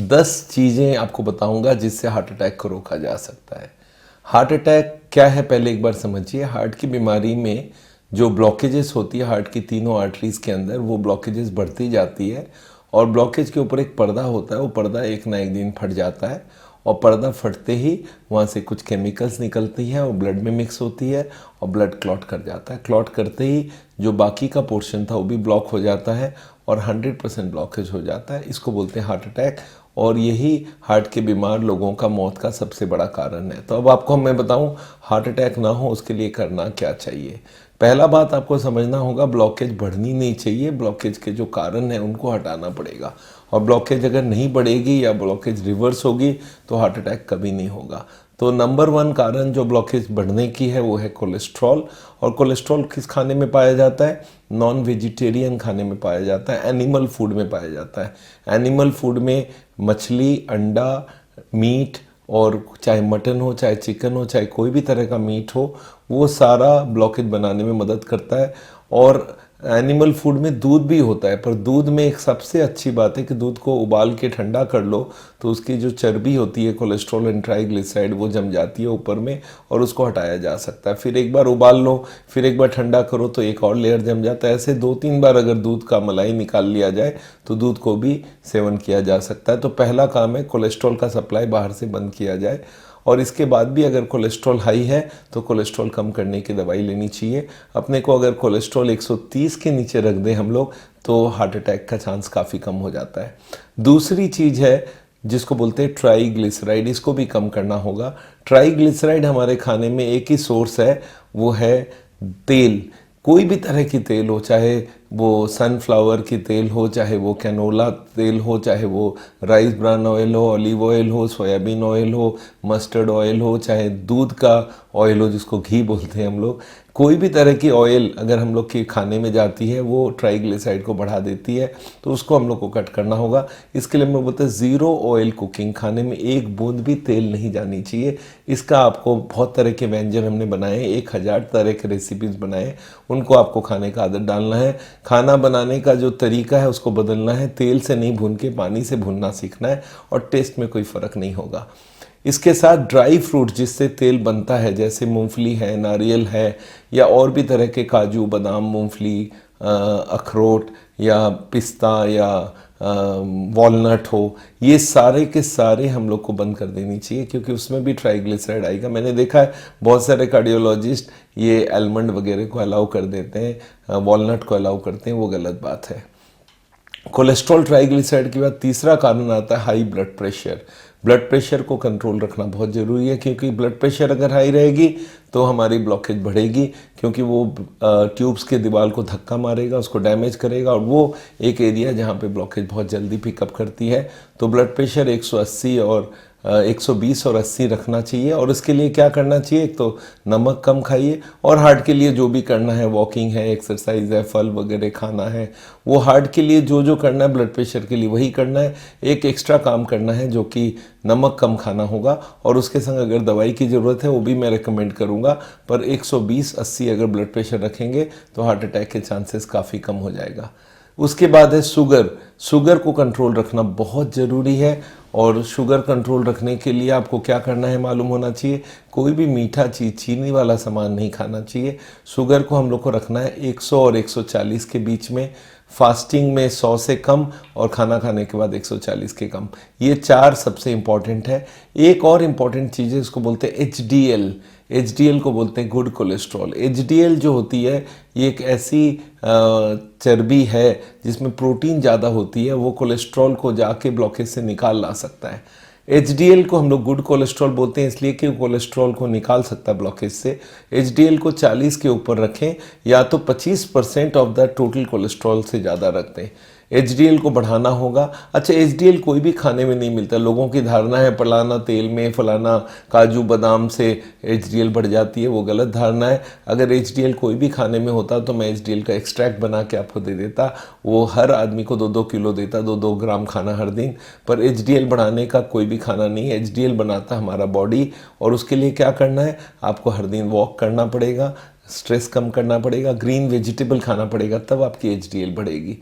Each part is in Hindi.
10 चीज़ें आपको बताऊंगा जिससे हार्ट अटैक को रोका जा सकता है। हार्ट अटैक क्या है पहले एक बार समझिए। हार्ट की बीमारी में जो ब्लॉकेजेस होती है हार्ट की तीनों आर्टरीज के अंदर, वो ब्लॉकेजेस बढ़ती जाती है और ब्लॉकेज के ऊपर एक पर्दा होता है, वो पर्दा एक ना एक दिन फट जाता है और पर्दा फटते ही वहाँ से कुछ केमिकल्स निकलती है और ब्लड में मिक्स होती है और ब्लड क्लॉट कर जाता है। क्लॉट करते ही जो बाकी का पोर्शन था वो भी ब्लॉक हो जाता है और 100% ब्लॉकेज हो जाता है। इसको बोलते हैं हार्ट अटैक और यही हार्ट के बीमार लोगों का मौत का सबसे बड़ा कारण है। तो अब आपको मैं बताऊं हार्ट अटैक ना हो उसके लिए करना क्या चाहिए। पहला बात आपको समझना होगा, ब्लॉकेज बढ़नी नहीं चाहिए, ब्लॉकेज के जो कारण हैं उनको हटाना पड़ेगा और ब्लॉकेज अगर नहीं बढ़ेगी या ब्लॉकेज रिवर्स होगी तो हार्ट अटैक कभी नहीं होगा। तो नंबर 1 कारण जो ब्लॉकेज बढ़ने की है वो है कोलेस्ट्रॉल। और कोलेस्ट्रॉल किस खाने में पाया जाता है? नॉन वेजिटेरियन खाने में पाया जाता है, एनिमल फूड में पाया जाता है। एनिमल फूड में मछली, अंडा, मीट और चाहे मटन हो, चाहे चिकन हो, चाहे कोई भी तरह का मीट हो, वो सारा ब्लॉकेज बनाने में मदद करता है। और एनिमल फूड में दूध भी होता है, पर दूध में एक सबसे अच्छी बात है कि दूध को उबाल के ठंडा कर लो तो उसकी जो चर्बी होती है, कोलेस्ट्रॉल एंड ट्राइग्लिसराइड, वो जम जाती है ऊपर में और उसको हटाया जा सकता है। फिर एक बार उबाल लो, फिर एक बार ठंडा करो तो एक और लेयर जम जाता है। ऐसे 2-3 बार अगर दूध का मलाई निकाल लिया जाए तो दूध को भी सेवन किया जा सकता है। तो पहला काम है कोलेस्ट्रॉल का सप्लाई बाहर से बंद किया जाए। और इसके बाद भी अगर कोलेस्ट्रॉल हाई है तो कोलेस्ट्रॉल कम करने की दवाई लेनी चाहिए। अपने को अगर कोलेस्ट्रॉल 130 के नीचे रख दें हम लोग तो हार्ट अटैक का चांस काफ़ी कम हो जाता है। दूसरी चीज़ है जिसको बोलते हैं ट्राइग्लिसराइड, इसको भी कम करना होगा। ट्राइग्लिसराइड हमारे खाने में एक ही सोर्स है, वो है तेल। कोई भी तरह की तेल हो, चाहे वो सनफ्लावर की तेल हो, चाहे वो कैनोला तेल हो, चाहे वो राइस ब्रान ऑयल हो, ऑलिव ऑयल हो, सोयाबीन ऑयल हो, मस्टर्ड ऑयल हो, चाहे दूध का ऑयल हो जिसको घी बोलते हैं हम लोग, कोई भी तरह की ऑयल अगर हम लोग के खाने में जाती है वो ट्राइग्लिसराइड को बढ़ा देती है, तो उसको हम लोग को कट करना होगा। इसके लिए हम लोग बोलते हैं ज़ीरो ऑयल कुकिंग, खाने में एक बूंद भी तेल नहीं जानी चाहिए। इसका आपको बहुत तरह के व्यंजन हमने बनाए, 1000 तरह के रेसिपीज़ बनाए, उनको आपको खाने का आदत डालना है। खाना बनाने का जो तरीका है उसको बदलना है, तेल से नहीं भून के पानी से भूनना सीखना है और टेस्ट में कोई फ़र्क नहीं होगा। इसके साथ ड्राई फ्रूट जिससे तेल बनता है, जैसे मूंगफली है, नारियल है, या और भी तरह के काजू, बादाम, मूंगफली, अखरोट या पिस्ता या वॉलनट हो, ये सारे के सारे हम लोग को बंद कर देनी चाहिए क्योंकि उसमें भी ट्राइग्लिसराइड आएगा। मैंने देखा है बहुत सारे कार्डियोलॉजिस्ट ये आलमंड वगैरह को अलाउ कर देते हैं, वॉलनट को अलाउ करते हैं, वो गलत बात है। कोलेस्ट्रॉल, ट्राइग्लिसराइड के बाद तीसरा कारण आता है high blood pressure. Blood pressure को कंट्रोल रखना बहुत ज़रूरी है क्योंकि ब्लड प्रेशर अगर हाई रहेगी तो हमारी ब्लॉकेज बढ़ेगी, क्योंकि वो ट्यूब्स के दीवार को धक्का मारेगा, उसको डैमेज करेगा और वो एक एरिया जहाँ पे ब्लॉकेज बहुत जल्दी पिकअप करती है। तो ब्लड प्रेशर 180 और 120 और 80 रखना चाहिए। और इसके लिए क्या करना चाहिए? एक तो नमक कम खाइए और हार्ट के लिए जो भी करना है, वॉकिंग है, एक्सरसाइज है, फल वगैरह खाना है, वो हार्ट के लिए जो जो करना है ब्लड प्रेशर के लिए वही करना है। एक एक्स्ट्रा काम करना है जो कि नमक कम खाना होगा और उसके संग अगर दवाई की ज़रूरत है वो भी मैं रिकमेंड करूँगा। पर 120-80 अगर ब्लड प्रेशर रखेंगे तो हार्ट अटैक के चांसेस काफ़ी कम हो जाएगा। उसके बाद है शुगर। शुगर को कंट्रोल रखना बहुत ज़रूरी है और शुगर कंट्रोल रखने के लिए आपको क्या करना है मालूम होना चाहिए। कोई भी मीठा चीज़, चीनी वाला सामान नहीं खाना चाहिए। शुगर को हम लोग को रखना है 100 और 140 के बीच में, फास्टिंग में 100 से कम और खाना खाने के बाद 140 के कम। ये 4 सबसे इम्पॉर्टेंट है। एक और इम्पॉर्टेंट चीज़ है, इसको बोलते हैं HDL। HDL को बोलते हैं गुड कोलेस्ट्रॉल। HDL जो होती है ये एक ऐसी चर्बी है जिसमें प्रोटीन ज़्यादा होती है, वो कोलेस्ट्रॉल को जाके ब्लॉकेज से निकाल ला सकता है। HDL को हम लोग गुड कोलेस्ट्रॉल बोलते हैं इसलिए कि कोलेस्ट्रॉल को निकाल सकता है ब्लॉकेज से। HDL को 40 के ऊपर रखें या तो 25% ऑफ द टोटल कोलेस्ट्रॉल से ज़्यादा रख दें। HDL को बढ़ाना होगा। अच्छा, HDL कोई भी खाने में नहीं मिलता। लोगों की धारणा है फलाना तेल में, फलाना काजू बादाम से HDL बढ़ जाती है, वो गलत धारणा है। अगर HDL कोई भी खाने में होता तो मैं HDL का एक्सट्रैक्ट बना के आपको दे देता, वो हर आदमी को 2-2 किलो देता, 2-2 ग्राम खाना हर दिन। पर HDL बढ़ाने का कोई भी खाना नहीं है, HDL बनाता हमारा बॉडी। और उसके लिए क्या करना है? आपको हर दिन वॉक करना पड़ेगा, स्ट्रेस कम करना पड़ेगा, ग्रीन वेजिटेबल खाना पड़ेगा, तब आपकी HDL बढ़ेगी।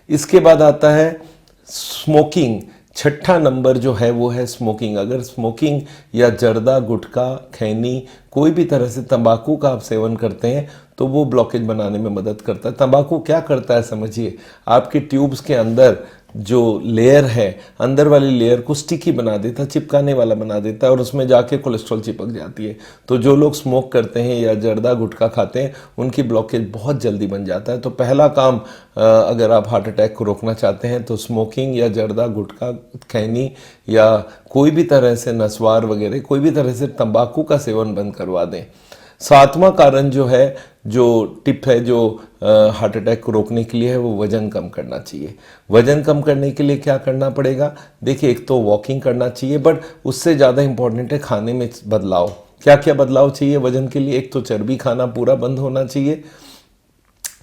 इसके बाद आता है स्मोकिंग। छठा नंबर जो है वो है स्मोकिंग। अगर स्मोकिंग या जर्दा, गुटखा, खैनी, कोई भी तरह से तंबाकू का आप सेवन करते हैं तो वो ब्लॉकेज बनाने में मदद करता है। तंबाकू क्या करता है समझिए, आपके ट्यूब्स के अंदर जो लेयर है, अंदर वाली लेयर को स्टिकी बना देता है, चिपकाने वाला बना देता है और उसमें जाके कोलेस्ट्रॉल चिपक जाती है। तो जो लोग स्मोक करते हैं या जर्दा गुटखा खाते हैं उनकी ब्लॉकेज बहुत जल्दी बन जाता है। तो पहला काम अगर आप हार्ट अटैक को रोकना चाहते हैं तो स्मोकिंग या जर्दा गुटखा, खैनी या कोई भी तरह से नस्वार वगैरह, कोई भी तरह से तंबाकू का सेवन बंद करवा दें। सातवां कारण जो है, जो टिप है जो हार्ट अटैक को रोकने के लिए है, वो वज़न कम करना चाहिए। वज़न कम करने के लिए क्या करना पड़ेगा? देखिए, एक तो वॉकिंग करना चाहिए, बट उससे ज़्यादा इम्पॉर्टेंट है खाने में बदलाव। क्या क्या बदलाव चाहिए वज़न के लिए? एक तो चर्बी खाना पूरा बंद होना चाहिए।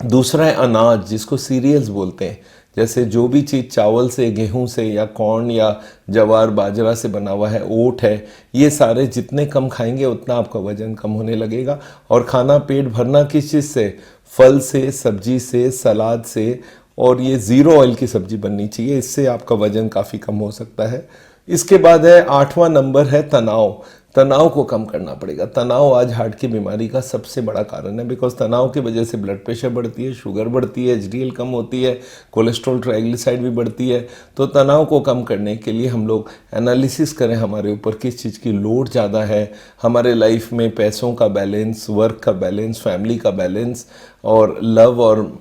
दूसरा है अनाज, जिसको सीरियल्स बोलते हैं। जैसे जो भी चीज़ चावल से, गेहूं से या कॉर्न या जवार बाजरा से बना हुआ है, ओट है, ये सारे जितने कम खाएंगे उतना आपका वज़न कम होने लगेगा। और खाना पेट भरना किस चीज़ से? फल से, सब्जी से, सलाद से, और ये ज़ीरो ऑयल की सब्जी बननी चाहिए। इससे आपका वज़न काफ़ी कम हो सकता है। इसके बाद है आठवां नंबर है तनाव। तनाव को कम करना पड़ेगा। तनाव आज हार्ट की बीमारी का सबसे बड़ा कारण है, बिकॉज तनाव की वजह से ब्लड प्रेशर बढ़ती है, शुगर बढ़ती है, एचडीएल कम होती है, कोलेस्ट्रॉल, ट्राइग्लिसराइड भी बढ़ती है। तो तनाव को कम करने के लिए हम लोग एनालिसिस करें हमारे ऊपर किस चीज़ की लोड ज़्यादा है हमारे लाइफ में, पैसों का बैलेंस, वर्क का बैलेंस, फैमिली का बैलेंस, और लव और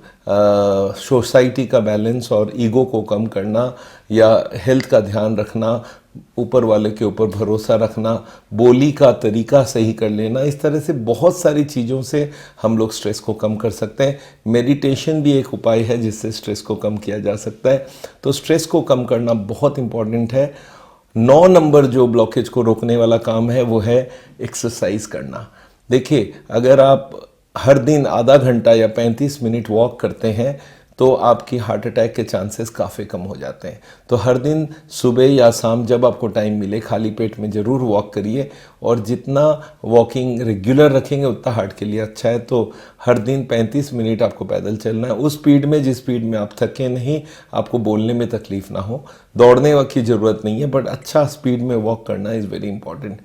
सोसाइटी का बैलेंस, और ईगो को कम करना या हेल्थ का ध्यान रखना, ऊपर वाले के ऊपर भरोसा रखना, बोली का तरीका सही कर लेना। इस तरह से बहुत सारी चीज़ों से हम लोग स्ट्रेस को कम कर सकते हैं। मेडिटेशन भी एक उपाय है जिससे स्ट्रेस को कम किया जा सकता है। तो स्ट्रेस को कम करना बहुत इम्पॉर्टेंट है। 9 नंबर जो ब्लॉकेज को रोकने वाला काम है वो है एक्सरसाइज करना। देखिए, अगर आप हर दिन आधा घंटा या 35 मिनट वॉक करते हैं तो आपकी हार्ट अटैक के चांसेस काफ़ी कम हो जाते हैं। तो हर दिन सुबह या शाम जब आपको टाइम मिले खाली पेट में ज़रूर वॉक करिए, और जितना वॉकिंग रेगुलर रखेंगे उतना हार्ट के लिए अच्छा है। तो हर दिन 35 मिनट आपको पैदल चलना है, उस स्पीड में जिस स्पीड में आप थके नहीं, आपको बोलने में तकलीफ ना हो। दौड़ने वक्त की ज़रूरत नहीं है, बट अच्छा स्पीड में वॉक करना is very important.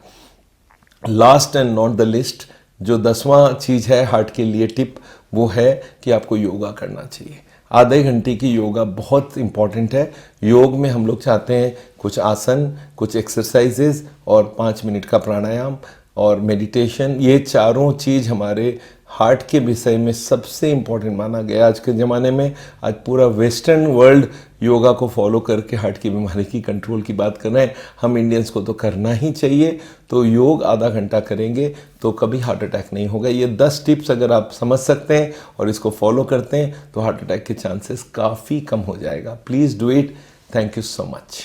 Last and not the list, जो 10वां चीज़ है हार्ट के लिए टिप, वो है कि आपको योगा करना चाहिए। आधे घंटे की योगा बहुत इम्पॉर्टेंट है। योग में हम लोग चाहते हैं कुछ आसन, कुछ एक्सरसाइजेज और 5 मिनट का प्राणायाम और मेडिटेशन। ये चारों चीज़ हमारे हार्ट के विषय में सबसे इम्पॉर्टेंट माना गया आज के ज़माने में। आज पूरा वेस्टर्न वर्ल्ड योगा को फॉलो करके हार्ट की बीमारी की कंट्रोल की बात कर रहे हैं। हम इंडियंस को तो करना ही चाहिए। तो योग आधा घंटा करेंगे तो कभी हार्ट अटैक नहीं होगा। ये 10 टिप्स अगर आप समझ सकते हैं और इसको फॉलो करते हैं तो हार्ट अटैक के चांसेस काफ़ी कम हो जाएगा। Please do it. Thank you so much.